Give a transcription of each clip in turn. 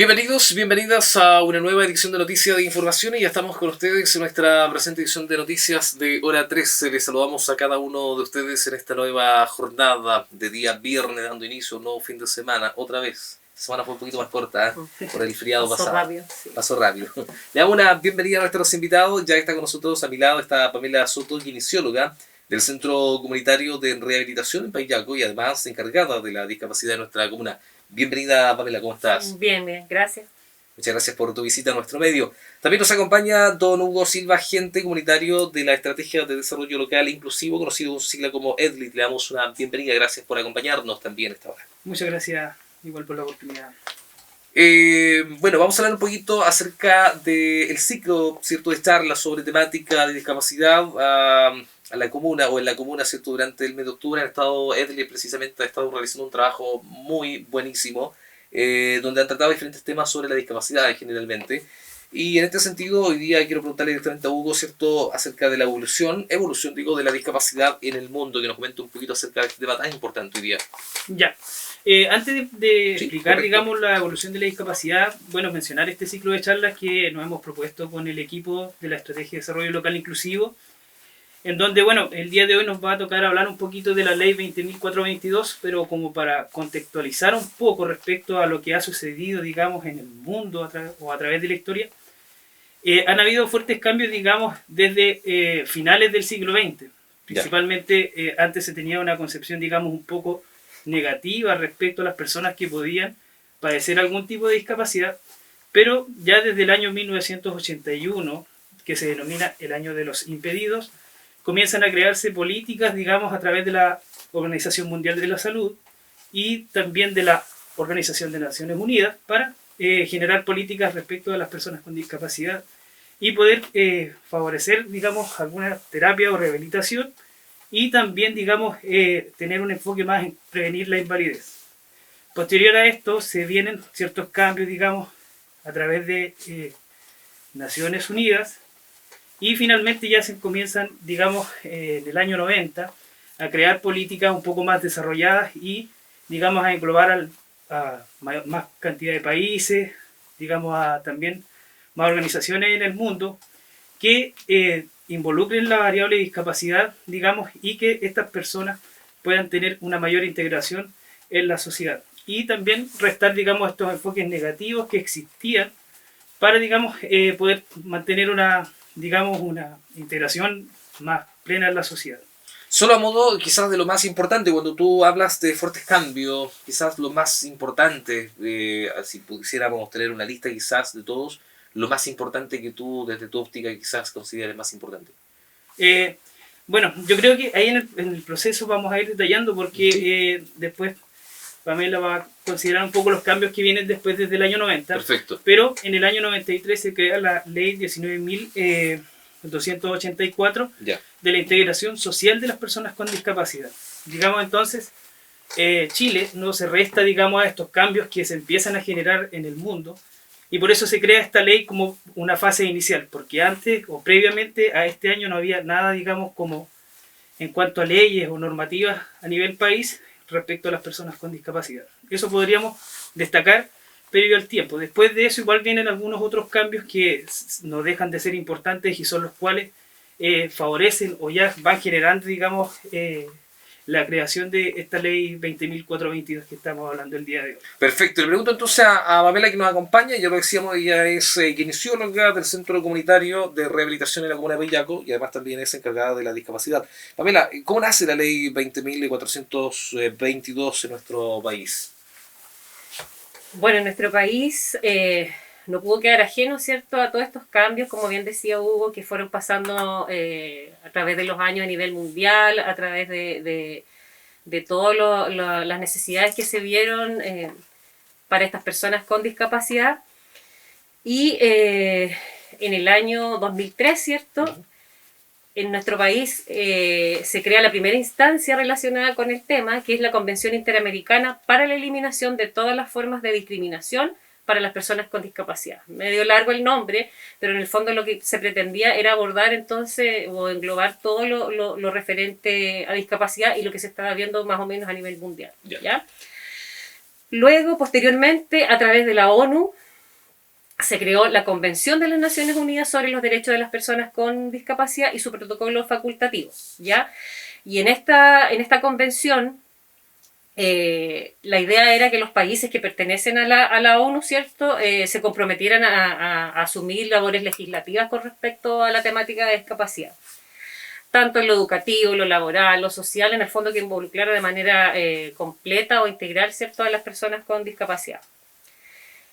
Bienvenidos, bienvenidas a una nueva edición de Noticias de Información y ya estamos con ustedes en nuestra presente edición de Noticias de Hora 13. Les saludamos a cada uno de ustedes en esta nueva jornada de día viernes, dando inicio a un nuevo fin de semana, otra vez. Esta semana fue un poquito más corta, por el feriado Pasó pasado. rápido, sí. Pasó rápido. Le damos una bienvenida a nuestros invitados. Ya está con nosotros a mi lado está Pamela Soto, kinesióloga del Centro Comunitario de Rehabilitación en Payaco y además encargada de la discapacidad de nuestra comuna. Bienvenida, Pamela, ¿cómo estás? Bien, gracias. Muchas gracias por tu visita a nuestro medio. También nos acompaña don Hugo Silva, agente comunitario de la Estrategia de Desarrollo Local Inclusivo, conocido con su sigla como EDLIT. Le damos una bienvenida, gracias por acompañarnos también esta hora. Muchas gracias, igual por la oportunidad. Bueno, vamos a hablar un poquito acerca del ciclo, ¿cierto?, de charlas sobre temática de discapacidad a la comuna, o en la comuna, ¿cierto?, durante el mes de octubre. Han estado, EDLIT precisamente ha estado realizando un trabajo muy buenísimo, donde han tratado diferentes temas sobre la discapacidad generalmente. Y en este sentido, hoy día quiero preguntarle directamente a Hugo, ¿cierto?, acerca de la evolución digo, de la discapacidad en el mundo, que nos comente un poquito acerca de este tema tan importante hoy día. Ya. Antes de Sí, explicar, correcto, digamos, la evolución de la discapacidad, bueno, mencionar este ciclo de charlas que nos hemos propuesto con el equipo de la Estrategia de Desarrollo Local Inclusivo, en donde, bueno, el día de hoy nos va a tocar hablar un poquito de la Ley 20.422, pero como para contextualizar un poco respecto a lo que ha sucedido, digamos, en el mundo o a través de la historia. Han habido fuertes cambios, digamos, desde finales del siglo XX. Principalmente, antes se tenía una concepción, digamos, un poco negativa respecto a las personas que podían padecer algún tipo de discapacidad, pero ya desde el año 1981, que se denomina el año de los impedidos, comienzan a crearse políticas, digamos, a través de la Organización Mundial de la Salud y también de la Organización de Naciones Unidas para generar políticas respecto a las personas con discapacidad y poder favorecer, digamos, alguna terapia o rehabilitación y también, digamos, tener un enfoque más en prevenir la invalidez. Posterior a esto se vienen ciertos cambios, digamos, a través de Naciones Unidas y finalmente ya se comienzan, digamos, en el año 90 a crear políticas un poco más desarrolladas y, digamos, a englobar a más cantidad de países, digamos, a también más organizaciones en el mundo que involucren la variable de discapacidad, digamos, y que estas personas puedan tener una mayor integración en la sociedad. Y también restar, digamos, estos enfoques negativos que existían para, digamos, poder mantener una integración más plena en la sociedad. Solo a modo quizás de lo más importante, cuando tú hablas de fuertes cambios, quizás lo más importante, si pudiéramos tener una lista quizás de todos, lo más importante que tú desde tu óptica quizás consideres más importante. Bueno, yo creo que ahí en el proceso vamos a ir detallando porque después Pamela va a considerar un poco los cambios que vienen después desde el año 90. Perfecto. Pero en el año 93 se crea la ley 19.284 de la integración social de las personas con discapacidad. Digamos entonces, Chile no se resta, digamos, a estos cambios que se empiezan a generar en el mundo y por eso se crea esta ley como una fase inicial, porque antes o previamente a este año no había nada, digamos, como en cuanto a leyes o normativas a nivel país respecto a las personas con discapacidad. Eso podríamos destacar previo al tiempo. Después de eso igual vienen algunos otros cambios que no dejan de ser importantes y son los cuales favorecen o ya van generando, digamos, la creación de esta ley 20.422 que estamos hablando el día de hoy. Perfecto. Le pregunto entonces a Pamela, que nos acompaña. Ya lo decíamos, ella es kinesióloga del Centro Comunitario de Rehabilitación en la Comuna de Payaco y además también es encargada de la discapacidad. Pamela, ¿cómo nace la ley 20.422 en nuestro país? Bueno, en nuestro país no pudo quedar ajeno, ¿cierto?, a todos estos cambios, como bien decía Hugo, que fueron pasando a través de los años a nivel mundial, a través de todas las necesidades que se vieron para estas personas con discapacidad. Y en el año 2003, ¿cierto?, en nuestro país se crea la primera instancia relacionada con el tema, que es la Convención Interamericana para la Eliminación de todas las formas de discriminación para las personas con discapacidad. Medio largo el nombre, pero en el fondo lo que se pretendía era abordar entonces o englobar todo lo referente a discapacidad y lo que se estaba viendo más o menos a nivel mundial. ¿Ya? Luego, posteriormente, a través de la ONU, se creó la Convención de las Naciones Unidas sobre los Derechos de las Personas con Discapacidad y su protocolo facultativo, ¿ya? Y en esta convención, la idea era que los países que pertenecen a la ONU, ¿cierto?, se comprometieran a asumir labores legislativas con respecto a la temática de discapacidad. Tanto en lo educativo, lo laboral, lo social, en el fondo que involucrara de manera completa o integral, ¿cierto?, a las personas con discapacidad.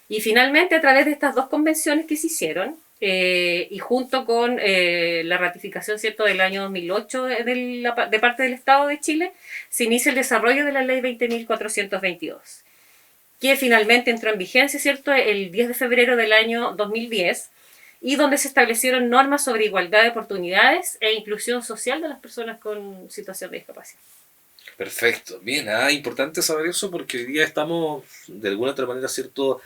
Y finalmente, a través de estas dos convenciones que se hicieron, y junto con la ratificación, ¿cierto?, del año 2008 de parte del Estado de Chile, se inicia el desarrollo de la Ley 20.422, que finalmente entró en vigencia, ¿cierto?, el 10 de febrero del año 2010, y donde se establecieron normas sobre igualdad de oportunidades e inclusión social de las personas con situación de discapacidad. Perfecto, bien, importante saber eso porque hoy día estamos de alguna otra manera, ¿cierto?,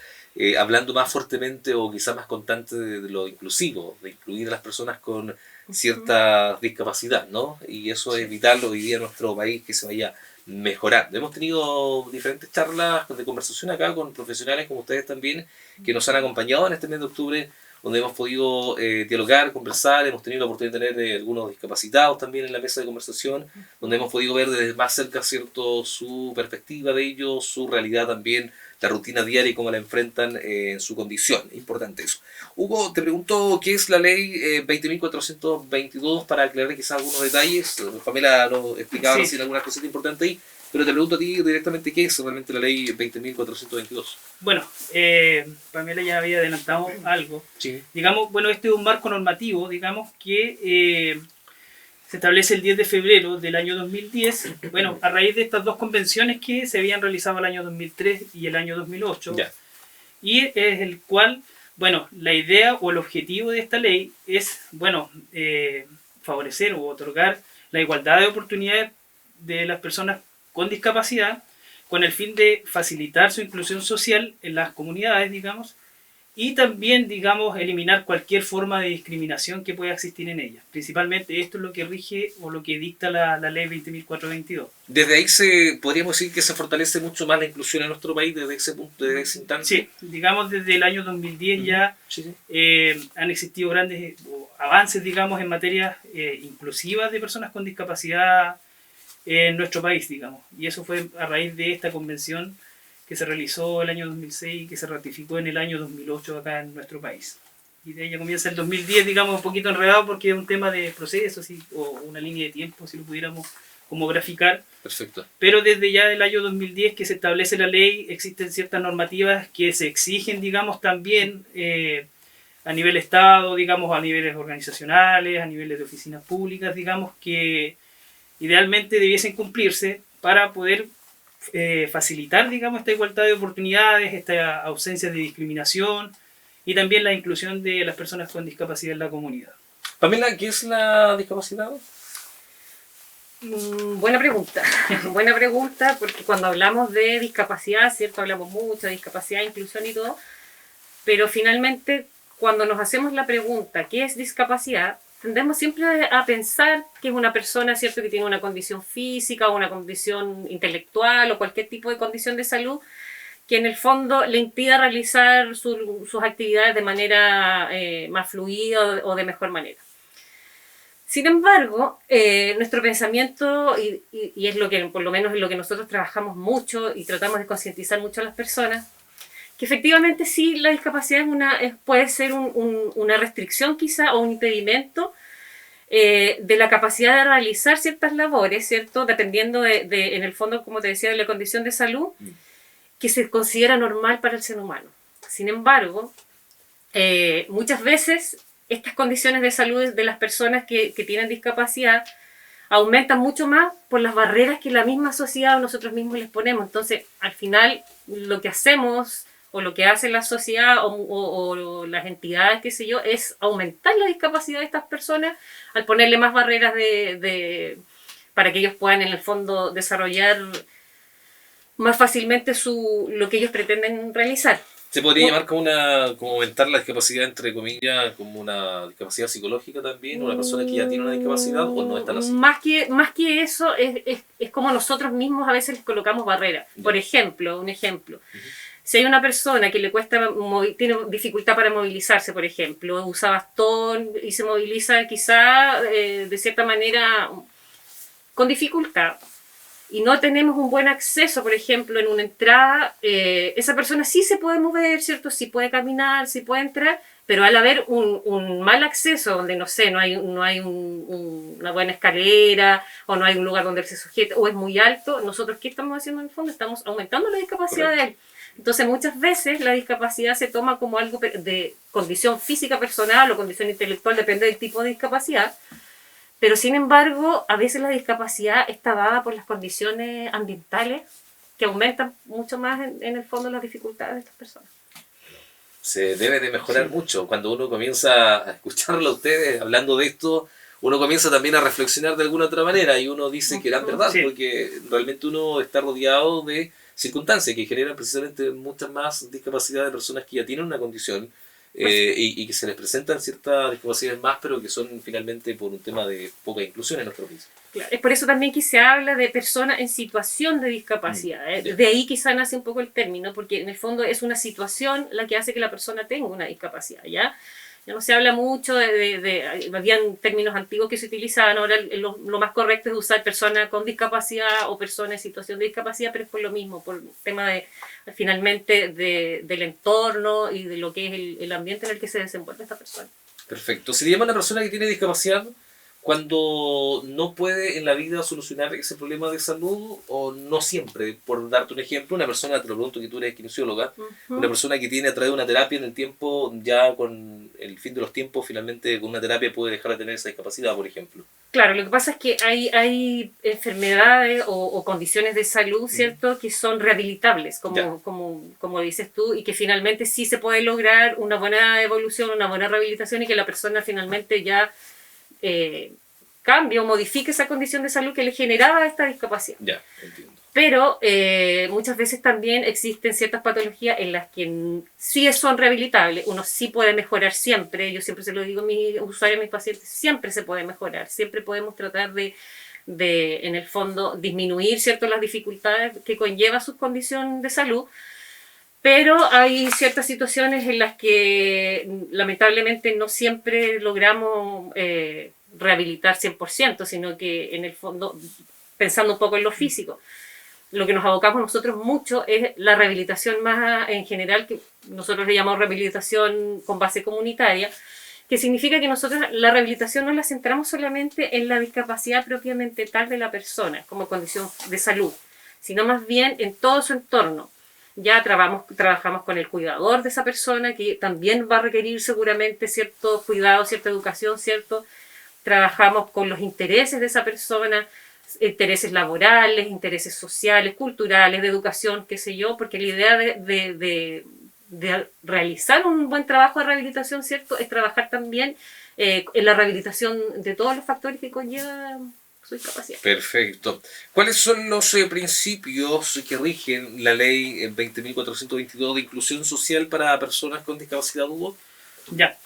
hablando más fuertemente o quizá más constante de lo inclusivo, de incluir a las personas con cierta discapacidad, ¿no? Y eso es vital hoy día en nuestro país que se vaya mejorando. Hemos tenido diferentes charlas de conversación acá con profesionales como ustedes también, que nos han acompañado en este mes de octubre, donde hemos podido dialogar, conversar, hemos tenido la oportunidad de tener algunos discapacitados también en la mesa de conversación, donde hemos podido ver desde más cerca, ¿cierto?, su perspectiva de ellos, su realidad también, la rutina diaria y cómo la enfrentan en su condición. Importante eso. Hugo, te pregunto qué es la ley 20.422 para aclarar quizás algunos detalles. Pamela lo explicaba recién algunas cositas importantes ahí, pero te pregunto a ti directamente qué es realmente la ley 20.422. Bueno, Pamela ya había adelantado algo. Sí. Digamos, bueno, este es un marco normativo, digamos, que se establece el 10 de febrero del año 2010, bueno, a raíz de estas dos convenciones que se habían realizado el año 2003 y el año 2008, Ya. y es el cual, bueno, la idea o el objetivo de esta ley es, bueno, favorecer o otorgar la igualdad de oportunidades de las personas con discapacidad con el fin de facilitar su inclusión social en las comunidades, digamos, y también, digamos, eliminar cualquier forma de discriminación que pueda existir en ellas. Principalmente esto es lo que rige o lo que dicta la ley 20.422. Desde ahí podríamos decir que se fortalece mucho más la inclusión en nuestro país desde ese punto, desde ese instante. Sí, digamos desde el año 2010 ya Sí. han existido grandes avances, digamos, en materias inclusivas de personas con discapacidad en nuestro país, digamos. Y eso fue a raíz de esta convención que se realizó el año 2006 y que se ratificó en el año 2008 acá en nuestro país. Y de ahí ya comienza el 2010, digamos, un poquito enredado porque es un tema de procesos o una línea de tiempo, si lo pudiéramos como graficar. Perfecto. Pero desde ya el año 2010 que se establece la ley, existen ciertas normativas que se exigen, digamos, también a nivel Estado, digamos, a niveles organizacionales, a niveles de oficinas públicas, digamos, que idealmente debiesen cumplirse para poder facilitar, digamos, esta igualdad de oportunidades, esta ausencia de discriminación y también la inclusión de las personas con discapacidad en la comunidad. Pamela, ¿qué es la discapacidad? Buena pregunta, buena pregunta, porque cuando hablamos de discapacidad, ¿cierto? Hablamos mucho de discapacidad, inclusión y todo, pero finalmente cuando nos hacemos la pregunta ¿qué es discapacidad? Tendemos siempre a pensar que es una persona, ¿cierto?, que tiene una condición física o una condición intelectual o cualquier tipo de condición de salud que en el fondo le impida realizar sus actividades de manera más fluida o de mejor manera. Sin embargo, nuestro pensamiento, y es lo que por lo menos es lo que nosotros trabajamos mucho y tratamos de concientizar mucho a las personas, que efectivamente sí, la discapacidad puede ser una restricción quizá o un impedimento de la capacidad de realizar ciertas labores, ¿cierto? Dependiendo en el fondo, como te decía, de la condición de salud que se considera normal para el ser humano. Sin embargo, muchas veces estas condiciones de salud de las personas que tienen discapacidad aumentan mucho más por las barreras que la misma sociedad o nosotros mismos les ponemos. Entonces, al final, lo que hacemos o lo que hace la sociedad o las entidades, qué sé yo, es aumentar la discapacidad de estas personas al ponerle más barreras para que ellos puedan en el fondo desarrollar más fácilmente lo que ellos pretenden realizar. ¿Se podría llamar como aumentar la discapacidad, entre comillas, como una discapacidad psicológica también? ¿Una persona que ya tiene una discapacidad o no es tan así? Más que eso, es como nosotros mismos a veces les colocamos barreras. Por ejemplo, un ejemplo. Si hay una persona que le cuesta, tiene dificultad para movilizarse, por ejemplo, usa bastón y se moviliza quizá de cierta manera con dificultad, y no tenemos un buen acceso, por ejemplo, en una entrada, esa persona sí se puede mover, ¿cierto? Sí puede caminar, sí puede entrar, pero al haber un mal acceso, donde no sé, no hay una buena escalera, o no hay un lugar donde él se sujete, o es muy alto, nosotros ¿qué estamos haciendo en el fondo? Estamos aumentando la discapacidad de él. Entonces muchas veces la discapacidad se toma como algo de condición física personal o condición intelectual, depende del tipo de discapacidad, pero sin embargo a veces la discapacidad está dada por las condiciones ambientales que aumentan mucho más en el fondo las dificultades de estas personas. Se debe de mejorar mucho. Cuando uno comienza a escucharlo a ustedes hablando de esto, uno comienza también a reflexionar de alguna otra manera y uno dice que eran verdad, porque realmente uno está rodeado de circunstancias que generan precisamente muchas más discapacidad de personas que ya tienen una condición y que se les presentan ciertas discapacidades más, pero que son finalmente por un tema de poca inclusión en nuestro país. Claro, es por eso también que se habla de personas en situación de discapacidad. De ahí quizá nace un poco el término, porque en el fondo es una situación la que hace que la persona tenga una discapacidad, ¿ya? Ya no se habla mucho habían términos antiguos que se utilizaban, ahora lo más correcto es usar persona con discapacidad o persona en situación de discapacidad, pero es por lo mismo, por el tema finalmente del entorno y de lo que es el ambiente en el que se desenvuelve esta persona. Perfecto. Se le llama a una persona que tiene discapacidad cuando no puede en la vida solucionar ese problema de salud, o no siempre. Por darte un ejemplo, una persona, te lo pregunto que tú eres kinesióloga, una persona que tiene a través de una terapia en el tiempo, ya con el fin de los tiempos, finalmente con una terapia puede dejar de tener esa discapacidad, por ejemplo. Claro, lo que pasa es que hay enfermedades o condiciones de salud, ¿cierto?, que son rehabilitables, como dices tú, y que finalmente sí se puede lograr una buena evolución, una buena rehabilitación, y que la persona finalmente ya cambie o modifique esa condición de salud que le generaba esta discapacidad. Ya, entiendo. Pero muchas veces también existen ciertas patologías en las que sí son rehabilitables, uno sí puede mejorar siempre, yo siempre se lo digo a mis usuarios, a mis pacientes, siempre se puede mejorar, siempre podemos tratar de en el fondo, disminuir, ¿cierto?, las dificultades que conlleva su condición de salud, pero hay ciertas situaciones en las que lamentablemente no siempre logramos rehabilitar 100%, sino que en el fondo, pensando un poco en lo físico, lo que nos abocamos nosotros mucho es la rehabilitación más en general, que nosotros le llamamos rehabilitación con base comunitaria, que significa que nosotros la rehabilitación no la centramos solamente en la discapacidad propiamente tal de la persona como condición de salud, sino más bien en todo su entorno. Ya trabajamos con el cuidador de esa persona, que también va a requerir seguramente cierto cuidado, cierta educación, ¿cierto? Trabajamos con los intereses de esa persona, intereses laborales, intereses sociales, culturales, de educación, qué sé yo, porque la idea de realizar un buen trabajo de rehabilitación, ¿cierto?, es trabajar también en la rehabilitación de todos los factores que conlleva su discapacidad. Perfecto. ¿Cuáles son los principios que rigen la ley 20.422 de inclusión social para personas con discapacidad, Hugo? Ya.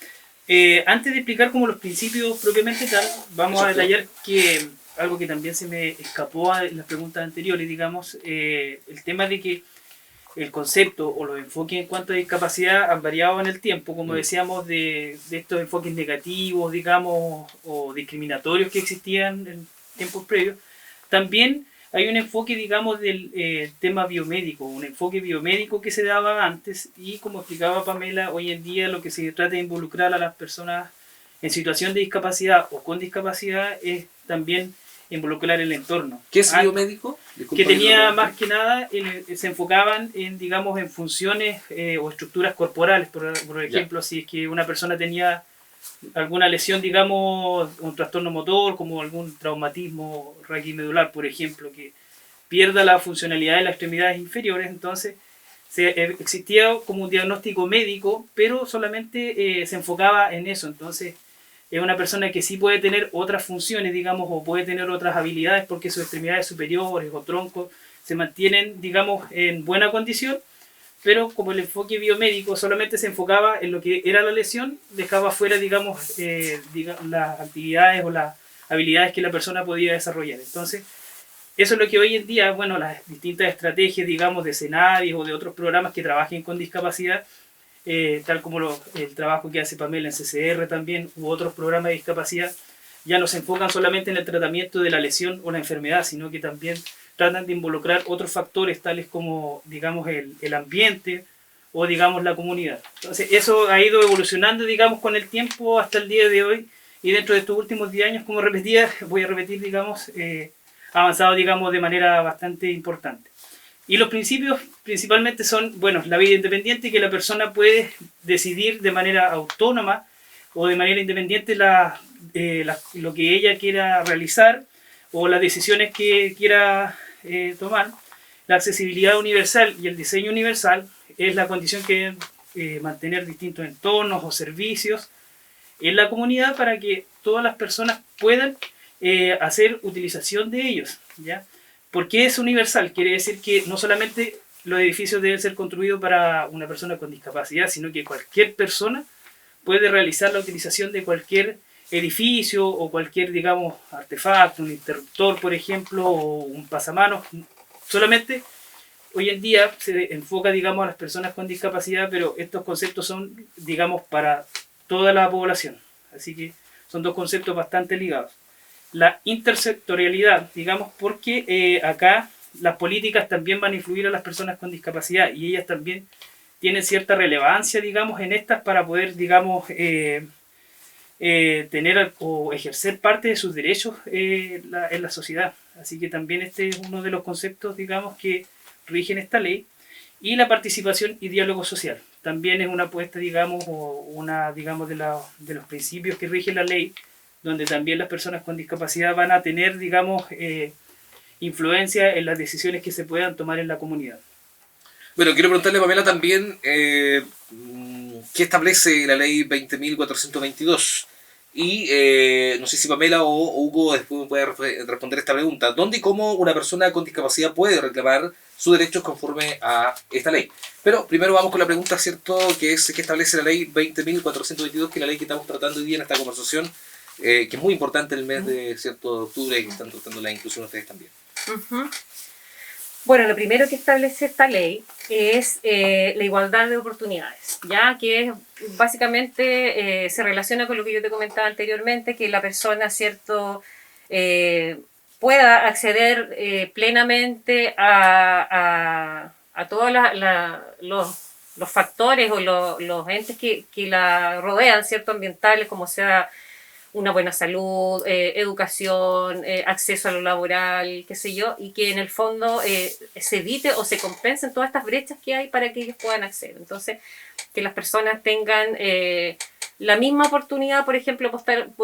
Antes de explicar como los principios propiamente tal, vamos a detallar que algo que también se me escapó en las preguntas anteriores, digamos, el tema de que el concepto o los enfoques en cuanto a discapacidad han variado en el tiempo, como decíamos, de estos enfoques negativos, digamos, o discriminatorios que existían en tiempos previos. También hay un enfoque, digamos, del tema biomédico, un enfoque biomédico que se daba antes, y como explicaba Pamela, hoy en día lo que se trata de involucrar a las personas en situación de discapacidad o con discapacidad es también involucrar el entorno. ¿Qué es biomédico? Que tenía más que nada, se enfocaban en, digamos, en funciones o estructuras corporales, por ejemplo, si es que una persona tenía alguna lesión, digamos, un trastorno motor, como algún traumatismo raquimedular, por ejemplo, que pierda la funcionalidad de las extremidades inferiores, entonces existía como un diagnóstico médico, pero solamente se enfocaba en eso. Entonces es una persona que sí puede tener otras funciones, digamos, o puede tener otras habilidades porque sus extremidades superiores o troncos se mantienen, digamos, en buena condición, pero como el enfoque biomédico solamente se enfocaba en lo que era la lesión, dejaba fuera, digamos, las actividades o las habilidades que la persona podía desarrollar. Entonces, eso es lo que hoy en día, bueno, las distintas estrategias, digamos, de Senadis o de otros programas que trabajen con discapacidad, tal como el trabajo que hace Pamela en CCR también, u otros programas de discapacidad, ya no se enfocan solamente en el tratamiento de la lesión o la enfermedad, sino que también tratan de involucrar otros factores tales como, digamos, el ambiente o, digamos, la comunidad. Entonces, eso ha ido evolucionando, digamos, con el tiempo hasta el día de hoy, y dentro de estos últimos 10 años, como repetía, voy a repetir, digamos, ha avanzado, digamos, de manera bastante importante. Y los principios principalmente son, bueno, la vida independiente, que la persona puede decidir de manera autónoma o de manera independiente lo que ella quiera realizar o las decisiones que quiera tomar. La accesibilidad universal y el diseño universal es la condición que deben mantener distintos entornos o servicios en la comunidad para que todas las personas puedan hacer utilización de ellos, ¿ya? ¿Por qué es universal? Quiere decir que no solamente los edificios deben ser construidos para una persona con discapacidad, sino que cualquier persona puede realizar la utilización de cualquier edificio o cualquier, digamos, artefacto, un interruptor, por ejemplo, o un pasamanos. Solamente hoy en día se enfoca, digamos, a las personas con discapacidad, pero estos conceptos son, digamos, para toda la población. Así que son dos conceptos bastante ligados. La intersectorialidad, digamos, porque acá las políticas también van a influir a las personas con discapacidad y ellas también tienen cierta relevancia, digamos, en estas para poder, digamos, tener o ejercer parte de sus derechos en la sociedad. Así que también este es uno de los conceptos, digamos, que rigen esta ley. Y la participación y diálogo social. También es una apuesta, digamos, o una, digamos, de los principios que rigen la ley, donde también las personas con discapacidad van a tener, digamos, influencia en las decisiones que se puedan tomar en la comunidad. Bueno, quiero preguntarle a Pamela también qué establece la ley 20.422. Y no sé si Pamela o Hugo después me puede responder esta pregunta. ¿Dónde y cómo una persona con discapacidad puede reclamar sus derechos conforme a esta ley? Pero primero vamos con la pregunta, ¿cierto? Que es qué establece la ley 20.422, que es la ley que estamos tratando hoy día en esta conversación, que es muy importante en el mes de octubre, que están tratando la inclusión ustedes también. Bueno, lo primero que establece esta ley es la igualdad de oportunidades, ya que básicamente se relaciona con lo que yo te comentaba anteriormente, que la persona, ¿cierto?, pueda acceder plenamente a todos los factores o los entes que la rodean, ¿cierto?, ambientales, como sea una buena salud, educación, acceso a lo laboral, qué sé yo, y que en el fondo se evite o se compensen todas estas brechas que hay para que ellos puedan acceder. Entonces, que las personas tengan la misma oportunidad, por ejemplo,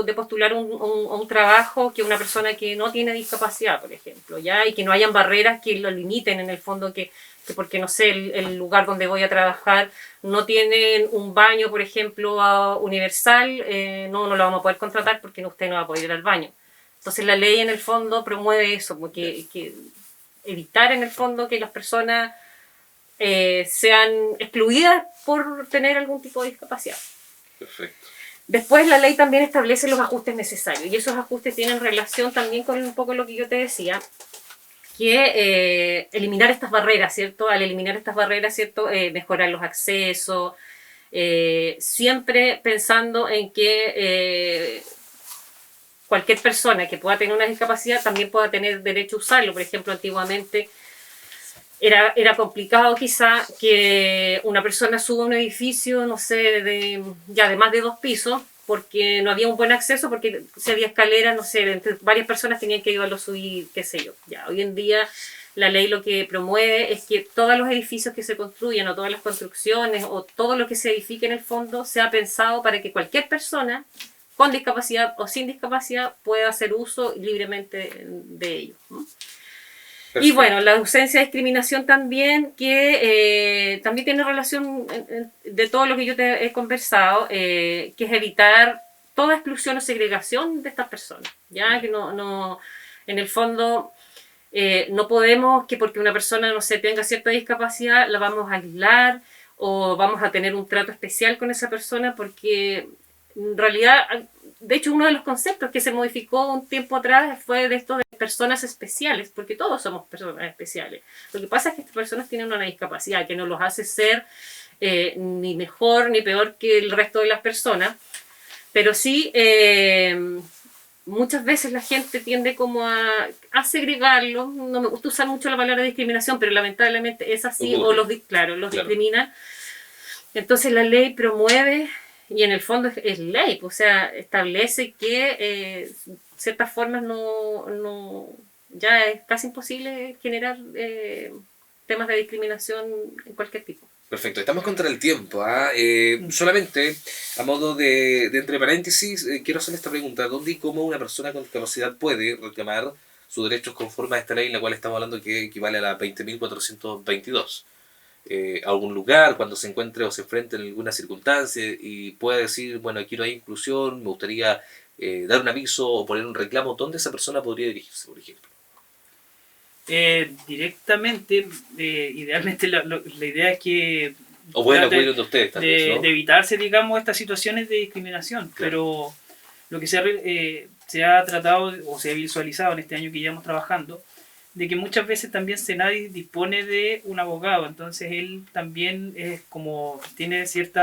de postular un trabajo que una persona que no tiene discapacidad, por ejemplo, ¿ya? Y que no hayan barreras que lo limiten en el fondo, que porque, no sé, el lugar donde voy a trabajar no tienen un baño, por ejemplo, universal, no lo vamos a poder contratar porque usted no va a poder ir al baño. Entonces la ley en el fondo promueve eso, porque que evitar en el fondo que las personas sean excluidas por tener algún tipo de discapacidad. Perfecto. Después la ley también establece los ajustes necesarios y esos ajustes tienen relación también con un poco lo que yo te decía, que eliminar estas barreras, ¿cierto? Al eliminar estas barreras, ¿cierto? Mejorar los accesos, siempre pensando en que cualquier persona que pueda tener una discapacidad también pueda tener derecho a usarlo. Por ejemplo, antiguamente era complicado quizá que una persona suba a un edificio, no sé, de más de 2 pisos, porque no había un buen acceso, porque si había escaleras, no sé, entre varias personas tenían que ayudarlo a subir, qué sé yo. Ya, hoy en día la ley lo que promueve es que todos los edificios que se construyan, o todas las construcciones, o todo lo que se edifique en el fondo, sea pensado para que cualquier persona con discapacidad o sin discapacidad pueda hacer uso libremente de ellos, ¿no? Y bueno, la ausencia de discriminación también, que también tiene relación de todo lo que yo te he conversado, que es evitar toda exclusión o segregación de estas personas, ya que no en el fondo no podemos que porque una persona, no sé, tenga cierta discapacidad la vamos a aislar o vamos a tener un trato especial con esa persona, porque en realidad de hecho, uno de los conceptos que se modificó un tiempo atrás fue de esto de personas especiales, porque todos somos personas especiales. Lo que pasa es que estas personas tienen una discapacidad que no los hace ser ni mejor ni peor que el resto de las personas, pero sí muchas veces la gente tiende como a segregarlo. No me gusta usar mucho la palabra discriminación, pero lamentablemente es así, o los discriminan. Entonces la ley promueve, y en el fondo es ley, o sea, establece que ciertas formas ya es casi imposible generar temas de discriminación en cualquier tipo. Perfecto, estamos contra el tiempo. Solamente, a modo de entre paréntesis, quiero hacer esta pregunta. ¿Dónde y cómo una persona con discapacidad puede reclamar sus derechos conforme a esta ley, en la cual estamos hablando que equivale a la 20.422? Algún lugar, cuando se encuentre o se enfrente en alguna circunstancia y pueda decir, bueno, aquí no hay inclusión, me gustaría dar un aviso o poner un reclamo, ¿dónde esa persona podría dirigirse, por ejemplo? Directamente, idealmente la idea es que o pueden acudir de ustedes también, ¿no? de evitarse, digamos, estas situaciones de discriminación. Claro. Pero lo que se ha tratado o se ha visualizado en este año que llevamos trabajando, de que muchas veces también Senadi dispone de un abogado, entonces él también es como tiene cierto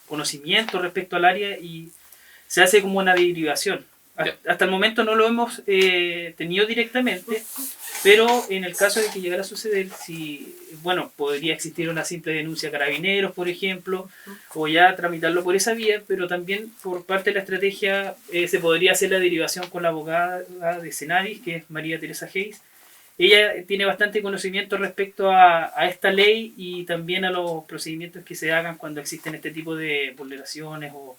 conocimiento respecto al área y se hace como una derivación. Hasta el momento no lo hemos tenido directamente, pero en el caso de que llegara a suceder, podría existir una simple denuncia a Carabineros, por ejemplo, o ya tramitarlo por esa vía, pero también por parte de la estrategia se podría hacer la derivación con la abogada de Senadis, que es María Teresa Hayes. Ella tiene bastante conocimiento respecto a esta ley y también a los procedimientos que se hagan cuando existen este tipo de vulneraciones o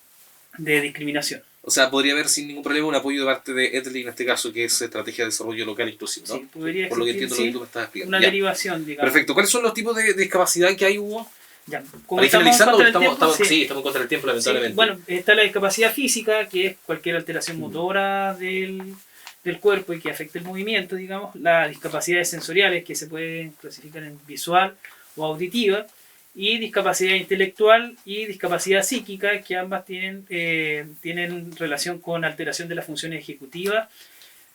de discriminación. O sea, podría haber sin ningún problema un apoyo de parte de ETLI en este caso, que es Estrategia de Desarrollo Local Inclusivo, ¿no? Sí, podría por lo que entiendo, lo que tú me estás explicando. Una derivación, digamos. Perfecto. ¿Cuáles son los tipos de discapacidad que hay, Hugo? Ya, como estamos contra el tiempo, lamentablemente. Sí, bueno, está la discapacidad física, que es cualquier alteración motora del cuerpo y que afecte el movimiento, digamos. Las discapacidades sensoriales, que se pueden clasificar en visual o auditiva, y discapacidad intelectual y discapacidad psíquica, que ambas tienen relación con alteración de las funciones ejecutivas,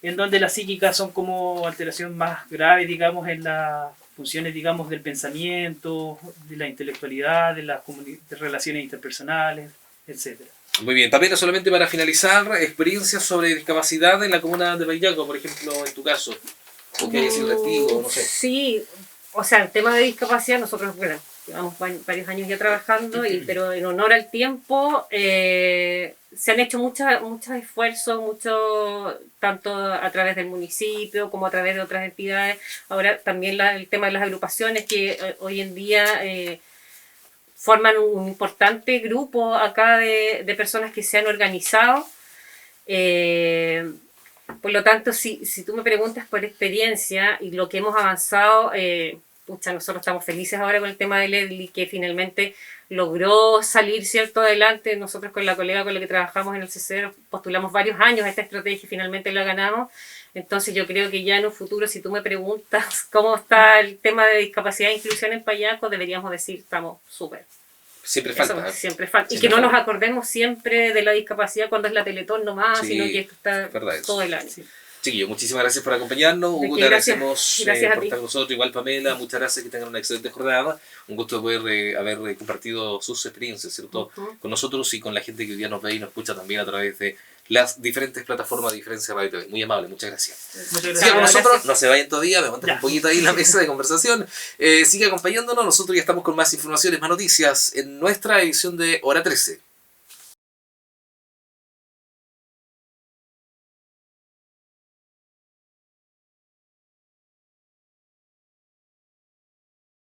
en donde las psíquicas son como alteración más grave, digamos, en las funciones, digamos, del pensamiento, de la intelectualidad, de las relaciones interpersonales, etc. Muy bien, Pamela, solamente para finalizar, experiencias sobre discapacidad en la comuna de Payaco, por ejemplo, en tu caso, o que haya sido testigo, no sé. Sí, o sea, el tema de discapacidad, nosotros, bueno, llevamos varios años ya trabajando, pero en honor al tiempo se han hecho muchos esfuerzos, tanto a través del municipio como a través de otras entidades. Ahora también el tema de las agrupaciones que hoy en día forman un importante grupo acá de personas que se han organizado. Por lo tanto, si tú me preguntas por experiencia y lo que hemos avanzado, nosotros estamos felices ahora con el tema de EDLI, que finalmente logró salir adelante. Nosotros con la colega con la que trabajamos en el CCR postulamos varios años a esta estrategia y finalmente la ganamos. Entonces yo creo que ya en un futuro, si tú me preguntas cómo está el tema de discapacidad e inclusión en Payaco, deberíamos decir estamos súper. Siempre falta. Siempre falta. Y que no nos acordemos siempre de la discapacidad cuando es la Teletón nomás, sino que esto está todo el año. Sí. Chiquillos, muchísimas gracias por acompañarnos. Hugo, te agradecemos por estar con nosotros. Igual Pamela, muchas gracias, que tengan una excelente jornada. Un gusto poder haber compartido sus experiencias, ¿cierto? Con nosotros y con la gente que hoy día nos ve y nos escucha también a través de las diferentes plataformas de Diferencia Radio TV. Muy amable, muchas gracias. Muchas gracias. Siga con nosotros, no se vayan todavía, me montan un poquito ahí en la mesa de conversación. Sigue acompañándonos, nosotros ya estamos con más informaciones, más noticias en nuestra edición de Hora 13.